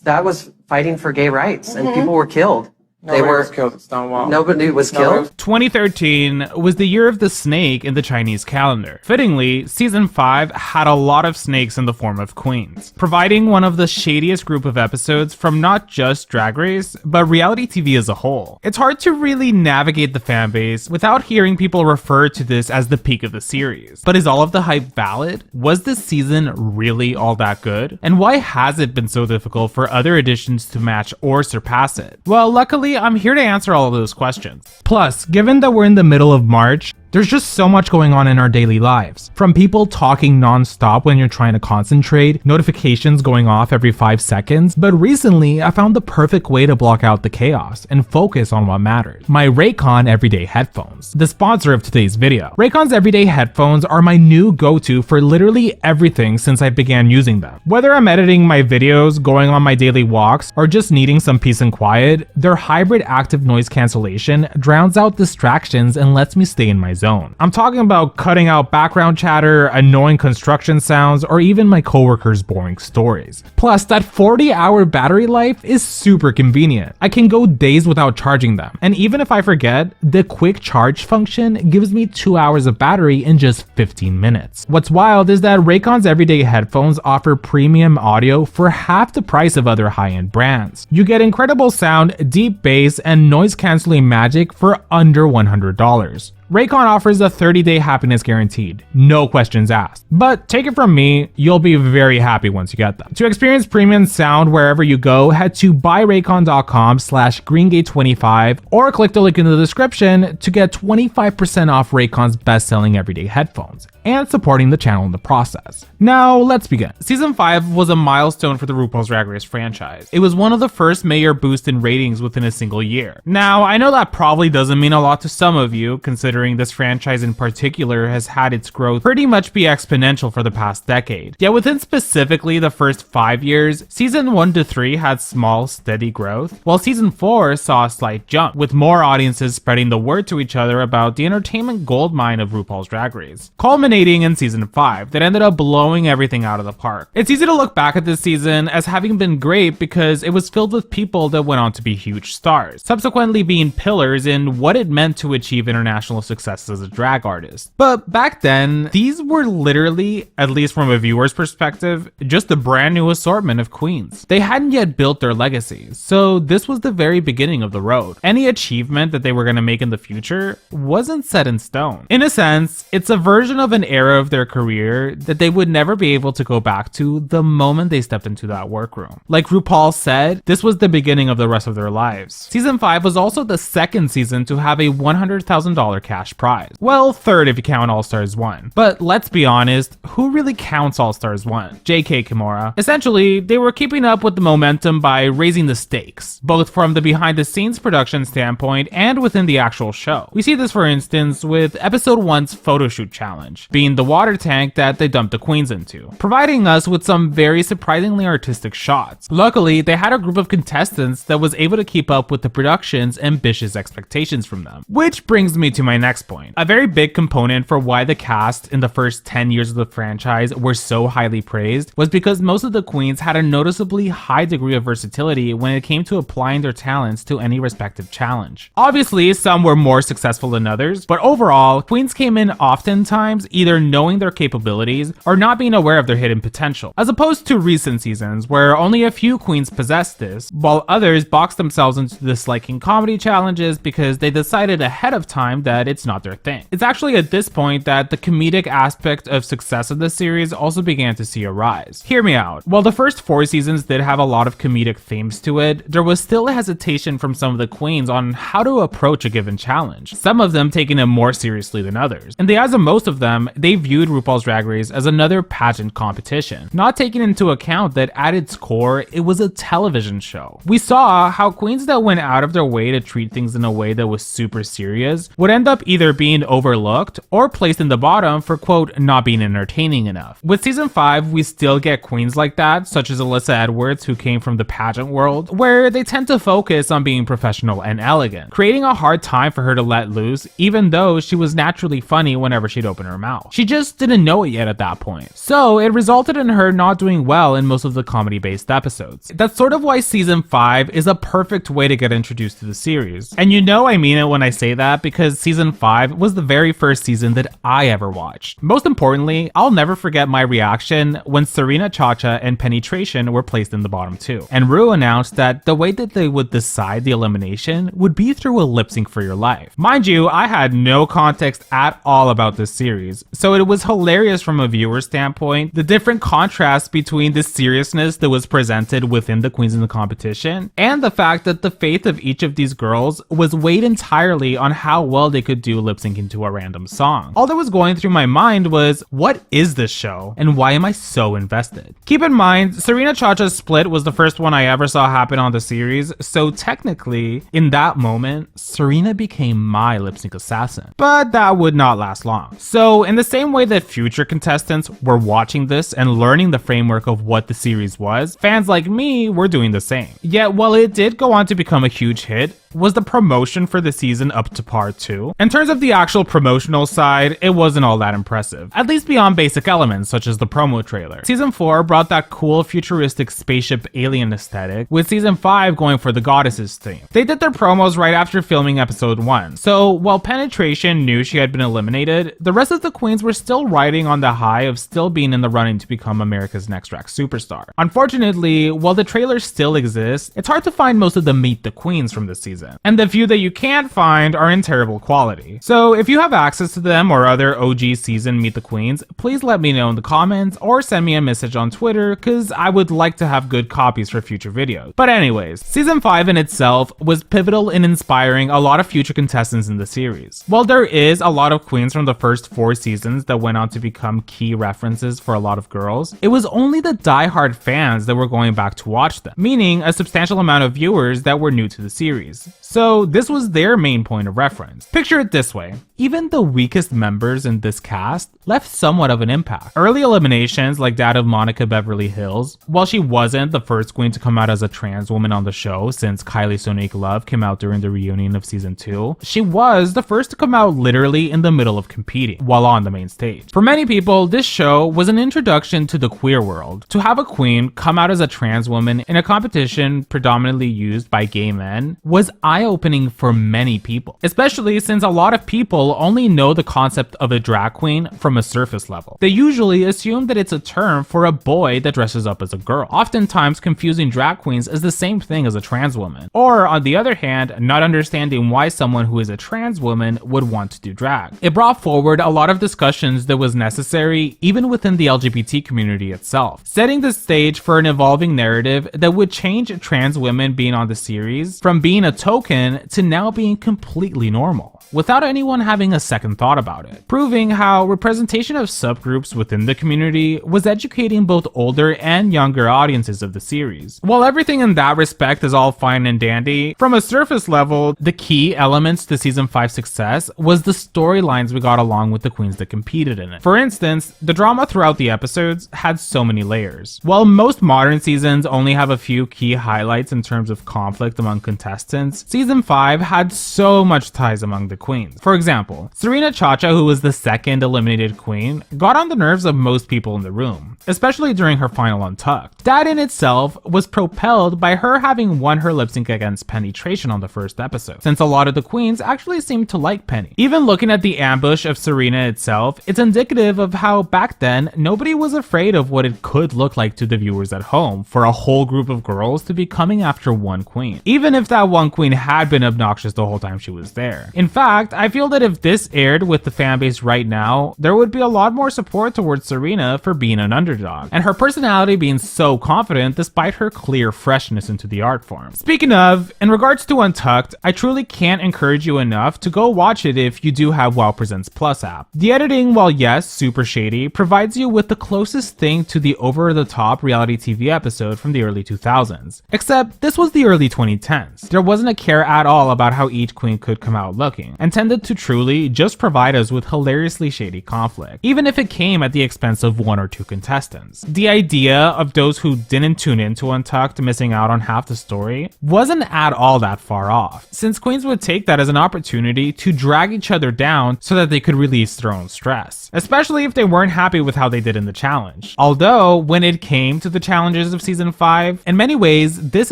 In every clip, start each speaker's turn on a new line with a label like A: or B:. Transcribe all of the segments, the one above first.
A: That was fighting for gay rights, and people were killed.
B: Nobody was killed at Stonewall.
A: Nobody was killed.
C: 2013 was the year of the snake in the Chinese calendar. Fittingly, season 5 had a lot of snakes in the form of queens, providing one of the shadiest group of episodes from not just Drag Race, but reality TV as a whole. It's hard to really navigate the fanbase without hearing people refer to this as the peak of the series. But is all of the hype valid? Was this season really all that good? And why has it been so difficult for other editions to match or surpass it? Well, luckily, I'm here to answer all of those questions. Plus, given that we're in the middle of March, there's just so much going on in our daily lives. From people talking non-stop when you're trying to concentrate, notifications going off every 5 seconds, but recently I found the perfect way to block out the chaos and focus on what matters. My Raycon Everyday Headphones, the sponsor of today's video. Raycon's Everyday Headphones are my new go-to for literally everything since I began using them. Whether I'm editing my videos, going on my daily walks, or just needing some peace and quiet, their hybrid active noise cancellation drowns out distractions and lets me stay in my zone. I'm talking about cutting out background chatter, annoying construction sounds, or even my coworkers' boring stories. Plus, that 40-hour battery life is super convenient. I can go days without charging them, and even if I forget, the quick charge function gives me 2 hours of battery in just 15 minutes. What's wild is that Raycon's Everyday Headphones offer premium audio for half the price of other high-end brands. You get incredible sound, deep bass, and noise-canceling magic for under $100. Raycon offers a 30-day happiness guaranteed, no questions asked. But take it from me, you'll be very happy once you get them. To experience premium sound wherever you go, head to buyraycon.com/greengate25 or click the link in the description to get 25% off Raycon's best-selling everyday headphones and supporting the channel in the process. Now, let's begin. Season 5 was a milestone for the RuPaul's Drag Race franchise. It was one of the first major boosts in ratings within a single year. Now, I know that probably doesn't mean a lot to some of you, considering this franchise in particular has had its growth pretty much be exponential for the past decade. Yet within specifically the first 5 years, season 1 to 3 had small, steady growth, while season 4 saw a slight jump, with more audiences spreading the word to each other about the entertainment goldmine of RuPaul's Drag Race, culminating in season 5 that ended up blowing everything out of the park. It's easy to look back at this season as having been great because it was filled with people that went on to be huge stars, subsequently being pillars in what it meant to achieve international success as a drag artist. But back then, these were literally, at least from a viewer's perspective, just a brand new assortment of queens. They hadn't yet built their legacies, so this was the very beginning of the road. Any achievement that they were going to make in the future wasn't set in stone. In a sense, it's a version of an era of their career that they would never be able to go back to the moment they stepped into that workroom. Like RuPaul said, this was the beginning of the rest of their lives. Season 5 was also the second season to have a $100,000 cash prize. Well, third if you count All Stars 1. But let's be honest, who really counts All Stars 1? JK Kimura. Essentially, they were keeping up with the momentum by raising the stakes, both from the behind the scenes production standpoint and within the actual show. We see this for instance with episode 1's photo shoot challenge, being the water tank that they dumped the queens into, providing us with some very surprisingly artistic shots. Luckily, they had a group of contestants that was able to keep up with the production's ambitious expectations from them. Which brings me to my next point. A very big component for why the cast in the first 10 years of the franchise were so highly praised was because most of the queens had a noticeably high degree of versatility when it came to applying their talents to any respective challenge. Obviously, some were more successful than others, but overall, queens came in oftentimes either knowing their capabilities or not being aware of their hidden potential, as opposed to recent seasons where only a few queens possessed this, while others boxed themselves into disliking comedy challenges because they decided ahead of time that it's not their thing. It's actually at this point that the comedic aspect of success of the series also began to see a rise. Hear me out. While the first 4 seasons did have a lot of comedic themes to it, there was still a hesitation from some of the queens on how to approach a given challenge, some of them taking it more seriously than others. In the eyes of most of them, they viewed RuPaul's Drag Race as another pageant competition, not taking into account that at its core, it was a television show. We saw how queens that went out of their way to treat things in a way that was super serious would end up either being overlooked or placed in the bottom for quote, not being entertaining enough. With season 5, we still get queens like that, such as Alyssa Edwards, who came from the pageant world, where they tend to focus on being professional and elegant, creating a hard time for her to let loose, even though she was naturally funny whenever she'd open her mouth. now. She just didn't know it yet at that point. So it resulted in her not doing well in most of the comedy-based episodes. That's sort of why season 5 is a perfect way to get introduced to the series. And you know I mean it when I say that, because season 5 was the very first season that I ever watched. Most importantly, I'll never forget my reaction when Serena Chacha and Penetration were placed in the bottom 2. And Rue announced that the way that they would decide the elimination would be through a lip sync for your life. Mind you, I had no context at all about this series, so it was hilarious from a viewer standpoint, the different contrasts between the seriousness that was presented within the queens in the competition, and the fact that the fate of each of these girls was weighed entirely on how well they could do lip syncing to a random song. All that was going through my mind was, what is this show, and why am I so invested? Keep in mind, Serena Chacha's split was the first one I ever saw happen on the series, so technically, in that moment, Serena became my lip sync assassin. But that would not last long. So in the same way that future contestants were watching this and learning the framework of what the series was, fans like me were doing the same. Yet while it did go on to become a huge hit, was the promotion for the season up to par too? In terms of the actual promotional side, it wasn't all that impressive, at least beyond basic elements such as the promo trailer. Season 4 brought that cool futuristic spaceship alien aesthetic, with season 5 going for the goddesses theme. They did their promos right after filming episode 1, so while Penetration knew she had been eliminated, the rest of the queens were still riding on the high of still being in the running to become America's Next Drag Superstar. Unfortunately, while the trailer still exists, it's hard to find most of the Meet the Queens from this season. And the few that you can't find are in terrible quality. So if you have access to them or other OG season Meet the Queens, please let me know in the comments or send me a message on Twitter, cause I would like to have good copies for future videos. But anyways, season 5 in itself was pivotal in inspiring a lot of future contestants in the series. While there is a lot of queens from the first 4 seasons that went on to become key references for a lot of girls, it was only the diehard fans that were going back to watch them, meaning a substantial amount of viewers that were new to the series. So this was their main point of reference. Picture it this way. Even the weakest members in this cast left somewhat of an impact. Early eliminations like that of Monica Beverly Hills, while she wasn't the first queen to come out as a trans woman on the show since Kylie Sonique Love came out during the reunion of season 2, she was the first to come out literally in the middle of competing while on the main stage. For many people, this show was an introduction to the queer world. To have a queen come out as a trans woman in a competition predominantly used by gay men was eye-opening for many people, especially since a lot of people only know the concept of a drag queen from a surface level. They usually assume that it's a term for a boy that dresses up as a girl, oftentimes confusing drag queens as the same thing as a trans woman. Or on the other hand, not understanding why someone who is a trans woman would want to do drag. It brought forward a lot of discussions that was necessary even within the LGBT community itself, setting the stage for an evolving narrative that would change trans women being on the series from being a token to now being completely normal, without anyone having a second thought about it, proving how representation of subgroups within the community was educating both older and younger audiences of the series. While everything in that respect is all fine and dandy, from a surface level, the key elements to season 5's success was the storylines we got along with the queens that competed in it. For instance, the drama throughout the episodes had so many layers. While most modern seasons only have a few key highlights in terms of conflict among contestants, season 5 had so much ties among the queens. For example, Serena Chacha, who was the second eliminated queen, got on the nerves of most people in the room, especially during her final Untucked. That in itself was propelled by her having won her lip sync against Penetration on the first episode, since a lot of the queens actually seemed to like Penny. Even looking at the ambush of Serena itself, it's indicative of how back then nobody was afraid of what it could look like to the viewers at home for a whole group of girls to be coming after one queen, even if that one queen had been obnoxious the whole time she was there. In fact, I feel that if this aired with the fanbase right now, there would be a lot more support towards Serena for being an underdog, and her personality being so confident despite her clear freshness into the art form. Speaking of, in regards to Untucked, I truly can't encourage you enough to go watch it if you do have WoW Presents Plus app. The editing, while yes, super shady, provides you with the closest thing to the over-the-top reality TV episode from the early 2000s. Except, this was the early 2010s. There wasn't a care at all about how each queen could come out looking, and tended to truly just provide us with hilariously shady conflict, even if it came at the expense of one or two contestants. The idea of those who didn't tune into Untucked missing out on half the story wasn't at all that far off, since queens would take that as an opportunity to drag each other down so that they could release their own stress, especially if they weren't happy with how they did in the challenge. Although, when it came to the challenges of season 5, in many ways, this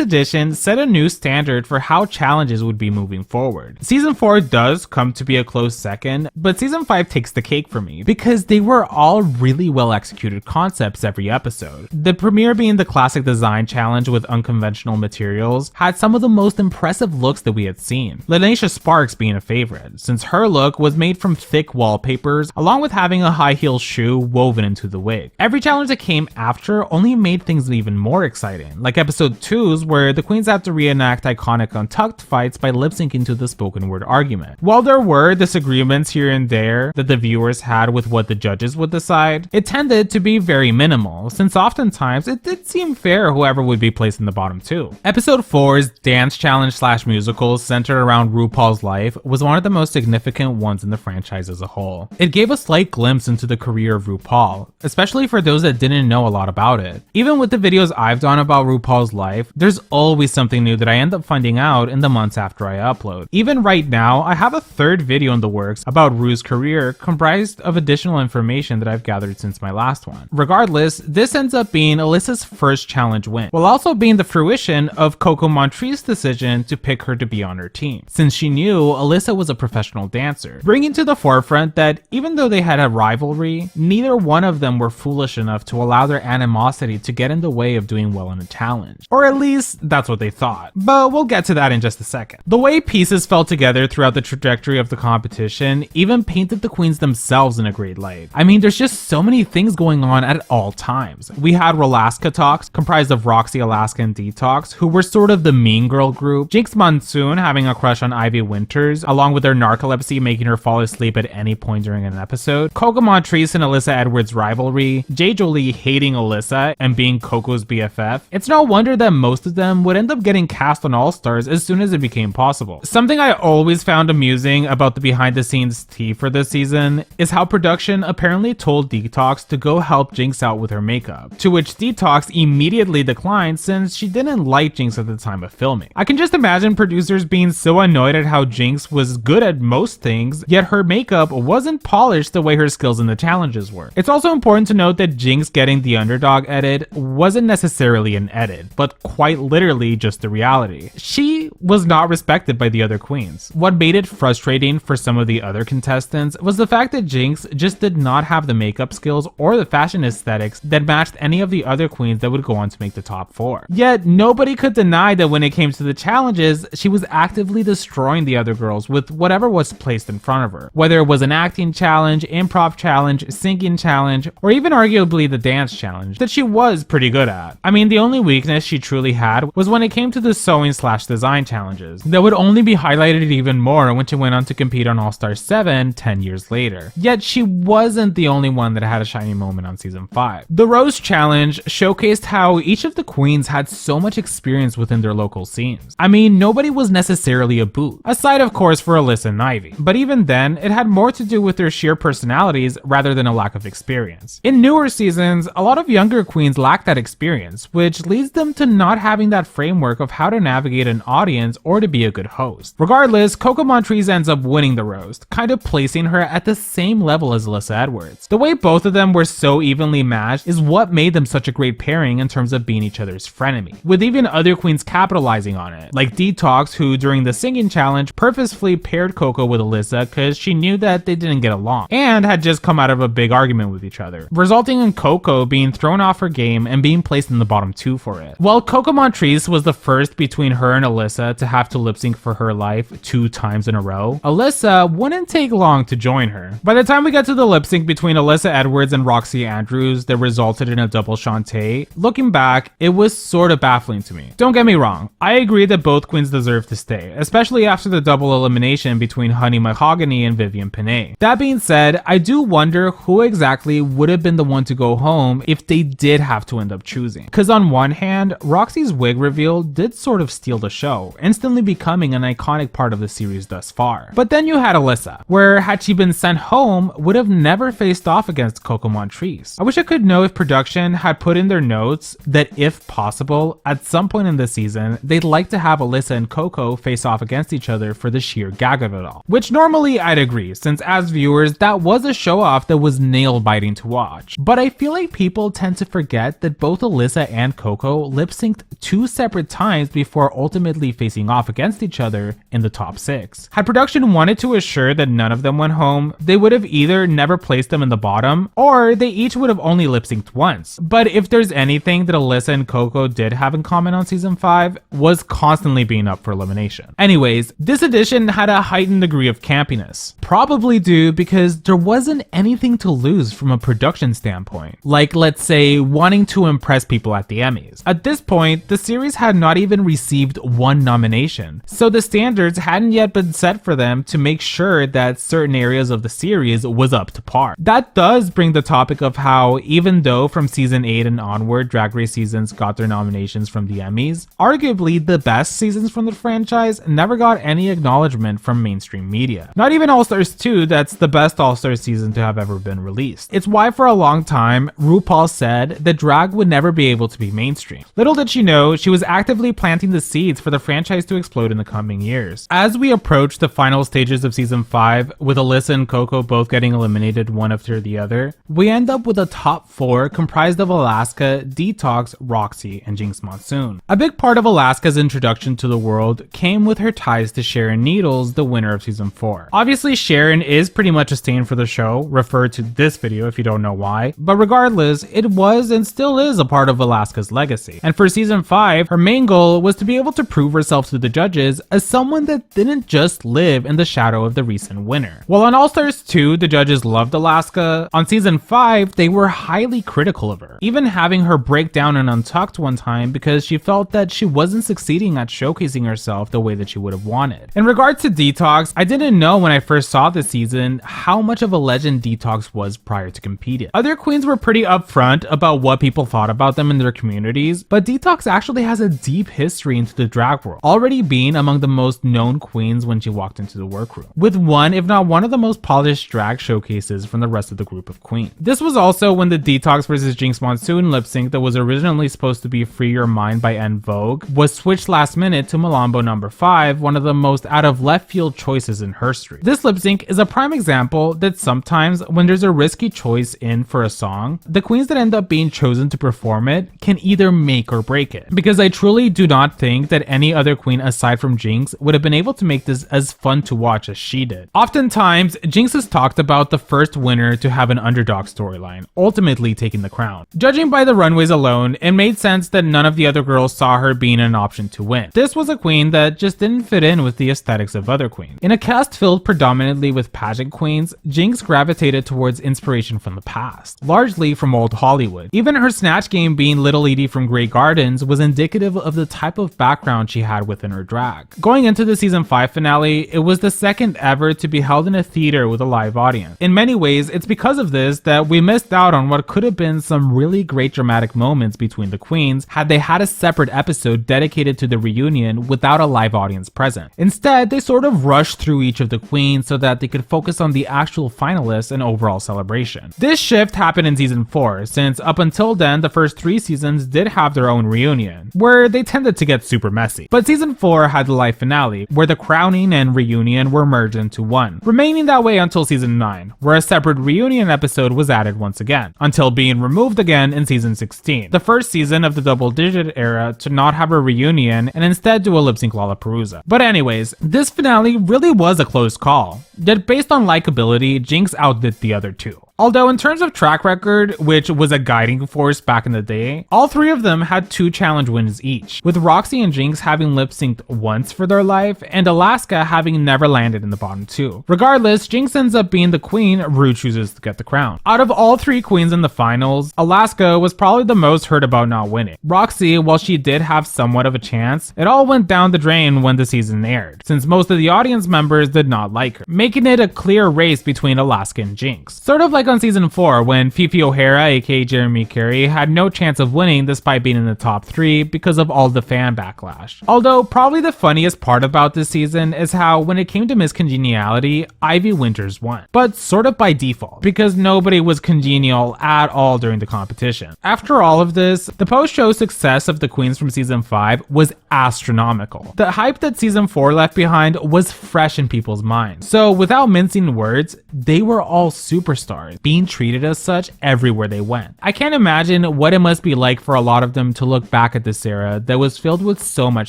C: edition set a new standard for how challenges would be moving forward. Season 4 does come to be a close second, but season 5 takes the cake for me because they were all really well executed concepts every episode. The premiere being the classic design challenge with unconventional materials had some of the most impressive looks that we had seen. Lanisha Sparks being a favorite, since her look was made from thick wallpapers along with having a high heel shoe woven into the wig. Every challenge that came after only made things even more exciting, like episode 2's where the queens had to reenact iconic untucked fights by lip syncing to the spoken word argument. While there were disagreements here and there that the viewers had with what the judges would decide, it tended to be very minimal, since oftentimes it did seem fair whoever would be placed in the bottom 2. Episode 4's dance challenge / musical centered around RuPaul's life was one of the most significant ones in the franchise as a whole. It gave a slight glimpse into the career of RuPaul, especially for those that didn't know a lot about it. Even with the videos I've done about RuPaul's life, there's always something new that I end up finding out in the months after I upload. Even right now, I have a third video in the works about Ru's career comprised of additional information that I've gathered since my last one. Regardless, this ends up being Alyssa's first challenge win, while also being the fruition of Coco Montrese's decision to pick her to be on her team, since she knew Alyssa was a professional dancer, bringing to the forefront that even though they had a rivalry, neither one of them were foolish enough to allow their animosity to get in the way of doing well in a challenge. Or at least, that's what they thought. But we'll get to that in just a second. The way pieces fell together throughout the trajectory of the competition even painted the queens themselves in a great light. I mean, there's just so many things going on at all times. We had Rolaska Talks, comprised of Roxy, Alaska, and Detox, who were sort of the mean girl group. Jinx Monsoon having a crush on Ivy Winters, along with their narcolepsy making her fall asleep at any point during an episode. Coco Montrese and Alyssa Edwards' rivalry. Jay Jolie hating Alyssa and being Coco's BFF. It's no wonder that most of them would end up getting cast on All Stars as soon as it became possible. Something I always found amusing about the behind the scenes tea for this season is how production apparently told Detox to go help Jinx out with her makeup, to which Detox immediately declined since she didn't like Jinx at the time of filming. I can just imagine producers being so annoyed at how Jinx was good at most things, yet her makeup wasn't polished the way her skills in the challenges were. It's also important to note that Jinx getting the underdog edit wasn't necessarily an edit, but quite literally just the reality. She was not respected by the other queens. What made it frustrating for some of the other contestants was the fact that Jinx just did not have the makeup skills or the fashion aesthetics that matched any of the other queens that would go on to make the top 4. Yet nobody could deny that when it came to the challenges, she was actively destroying the other girls with whatever was placed in front of her. Whether it was an acting challenge, improv challenge, singing challenge, or even arguably the dance challenge that she was pretty good at. I mean, the only weakness she truly had was when it came to the sewing / design challenges that would only be highlighted even more when she went on to compete on All Star 7 10 years later. Yet she wasn't the only one that had a shining moment on season 5. The Rose Challenge showcased how each of the queens had so much experience within their local scenes. I mean, nobody was necessarily a boot, aside of course for Alyssa and Ivy, but even then, it had more to do with their sheer personalities rather than a lack of experience. In newer seasons, a lot of younger queens lack that experience, which leads them to not having that framework of how to navigate an audience or to be a good host. Regardless, Coco Montrese ends up winning the roast, kind of placing her at the same level as Alyssa Edwards. The way both of them were so evenly matched is what made them such a great pairing in terms of being each other's frenemy, with even other queens capitalizing on it, like Detox, who during the singing challenge purposefully paired Coco with Alyssa because she knew that they didn't get along and had just come out of a big argument with each other, resulting in Coco being thrown off her game and being placed in the bottom 2 for it. While Coco Montrese was the first between her and Alyssa to have to lip sync for her life 2 times in a row, Alyssa wouldn't take long to join her. By the time we got to the lip sync between Alyssa Edwards and Roxy Andrews that resulted in a double Shantae, looking back, it was sort of baffling to me. Don't get me wrong, I agree that both queens deserve to stay, especially after the double elimination between Honey Mahogany and Vivian Pinay. That being said, I do wonder who exactly would have been the one to go home if they did have to end up choosing. Cause on one hand, Roxy's wig reveal did sort of steal the show, instantly becoming an iconic part of the series thus far. But then you had Alyssa, where had she been sent home, would have never faced off against Coco Montrese. I wish I could know if production had put in their notes that if possible, at some point in the season, they'd like to have Alyssa and Coco face off against each other for the sheer gag of it all. Which normally I'd agree, since as viewers, viewers, that was a show-off that was nail-biting to watch. But I feel like people tend to forget that both Alyssa and Coco lip-synced 2 separate times before ultimately facing off against each other in the top 6. Had production wanted to assure that none of them went home, they would have either never placed them in the bottom, or they each would have only lip-synced once. But if there's anything that Alyssa and Coco did have in common on season 5, was constantly being up for elimination. Anyways, this edition had a heightened degree of campiness. Probably due because there wasn't anything to lose from a production standpoint. Like, let's say, wanting to impress people at the Emmys. At this point, the series had not even received 1 nomination, so the standards hadn't yet been set for them to make sure that certain areas of the series was up to par. That does bring the topic of how, even though from season 8 and onward Drag Race seasons got their nominations from the Emmys, arguably the best seasons from the franchise never got any acknowledgement from mainstream media. Not even All Stars 2, that's the best All Stars season to have ever been released. It's why for a long time, RuPaul said that drag would never be able to be mainstream. Little did she know, she was actively planting the seeds for the franchise to explode in the coming years. As we approach the final stages of season 5, with Alyssa and Coco both getting eliminated one after the other, we end up with a top 4 comprised of Alaska, Detox, Roxy, and Jinx Monsoon. A big part of Alaska's introduction to the world came with her ties to Sharon Needles, the winner of season 4. Obviously, Sharon is pretty much a stain for the show, refer to this video if you don't know why, but regardless, it was and still is a part of Alaska's legacy. And for season 5, her main goal was to be able to prove herself to the judges as someone that didn't just live in the shadow of the recent winner. While on All Stars 2, the judges loved Alaska, on season 5, they were highly critical of her, even having her break down and Untucked one time because she felt that she wasn't succeeding at showcasing herself the way that she would have wanted. In regards to Detox, I didn't know when I first saw this season how much of a legend Detox was prior to competing. Other queens were pretty upfront about what people thought about them in their communities, but Detox actually has a deep history into the drag world, already being among the most known queens when she walked into the workroom, with one if not one of the most polished drag showcases from the rest of the group of queens. This was also when the Detox versus Jinx Monsoon lip sync that was originally supposed to be Free Your Mind by En Vogue was switched last minute to Malambo No. 5, one of the most out of left field choices in history. This lip sync is a prime example that sometimes when there's a risky choice in for a song, the queens that end up being chosen to perform it can either make or break it. Because I truly do not think that any other queen aside from Jinx would have been able to make this as fun to watch as she did. Oftentimes, Jinx is talked about the first winner to have an underdog storyline, ultimately taking the crown. Judging by the runways alone, it made sense that none of the other girls saw her being an option to win. This was a queen that just didn't fit in with the aesthetics of other queens. In a cast filled predominantly with pageant queens, Jinx gravitated towards inspiration from the past, largely from old Hollywood. Even her snatch game being Little Edie from Grey Gardens was indicative of the type of background she had within her drag. Going into the season 5 finale, it was the second ever to be held in a theater with a live audience. In many ways, it's because of this that we missed out on what could have been some really great dramatic moments between the queens had they had a separate episode dedicated to the reunion without a live audience present. Instead, they sort of rushed through each of the queens so that they could focus on the actual finalists and overall celebration. This shift happened in season 4, since up until then, the first 3 seasons did have their own reunion, where they tended to get super messy. But season 4 had the live finale, where the crowning and reunion were merged into one, remaining that way until season 9, where a separate reunion episode was added once again, until being removed again in season 16, the first season of the double-digit era to not have a reunion and instead do a lip-sync Lollapalooza. But anyways, this finale really was a close call, yet based on likability, Jinx outdid the other two. Although in terms of track record, which was a guiding force back in the day, all 3 of them had 2 challenge wins each, with Roxy and Jinx having lip-synced once for their life, and Alaska having never landed in the bottom 2. Regardless, Jinx ends up being the queen, Rue chooses to get the crown. Out of all 3 queens in the finals, Alaska was probably the most hurt about not winning. Roxy, while she did have somewhat of a chance, it all went down the drain when the season aired, since most of the audience members did not like her, making it a clear race between Alaska and Jinx. Sort of like on season 4 when Fifi O'Hara aka Jeremy Carey had no chance of winning despite being in the top 3 because of all the fan backlash. Although probably the funniest part about this season is how when it came to Miss Congeniality, Ivy Winters won. But sort of by default, because nobody was congenial at all during the competition. After all of this, the post-show success of the queens from season 5 was astronomical. The hype that season 4 left behind was fresh in people's minds. So without mincing words, they were all superstars, being treated as such everywhere they went. I can't imagine what it must be like for a lot of them to look back at this era that was filled with so much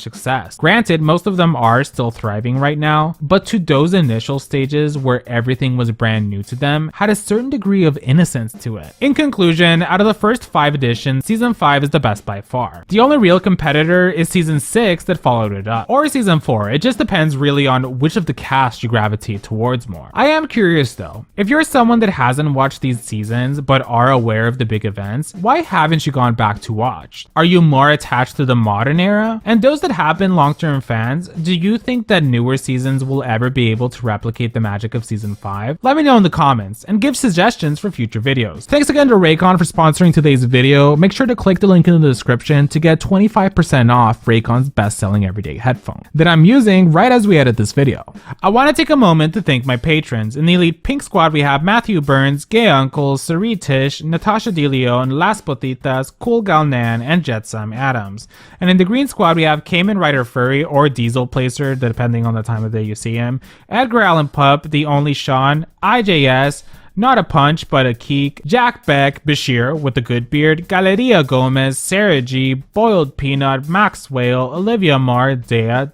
C: success. Granted, most of them are still thriving right now, but to those initial stages where everything was brand new to them had a certain degree of innocence to it. In conclusion, out of the first 5 editions, season 5 is the best by far. The only real competitor is season 6 that followed it up, or season 4. It just depends really on which of the cast you gravitate towards more. I am curious though, if you're someone that hasn't watched these seasons but are aware of the big events, why haven't you gone back to watch? Are you more attached to the modern era? And those that have been long-term fans, do you think that newer seasons will ever be able to replicate the magic of season 5? Let me know in the comments and give suggestions for future videos. Thanks again to Raycon for sponsoring today's video. Make sure to click the link in the description to get 25% off Raycon's best-selling everyday headphone that I'm using right as we edit this video. I want to take a moment to thank my patrons. In the Elite Pink Squad we have Matthew Burns, Gay Uncle, Sari Tish, Natasha DeLeon, Las Potitas, Cool Gal Nan, and Jetsam Adams. And in the Green Squad we have Cayman Rider Furry or Diesel Placer depending on the time of day you see him, Edgar Allan Pup, The Only Sean, IJS, Not a Punch But a Keek, Jack Beck, Bashir with the good beard, Galeria Gomez, Sarah G, Boiled Peanut, Max Whale, Olivia Marr, Dea,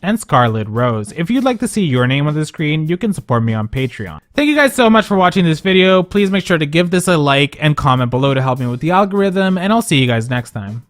C: and Scarlet Rose. If you'd like to see your name on the screen, you can support me on Patreon. Thank you guys so much for watching this video. Please make sure to give this a like and comment below to help me with the algorithm, and I'll see you guys next time.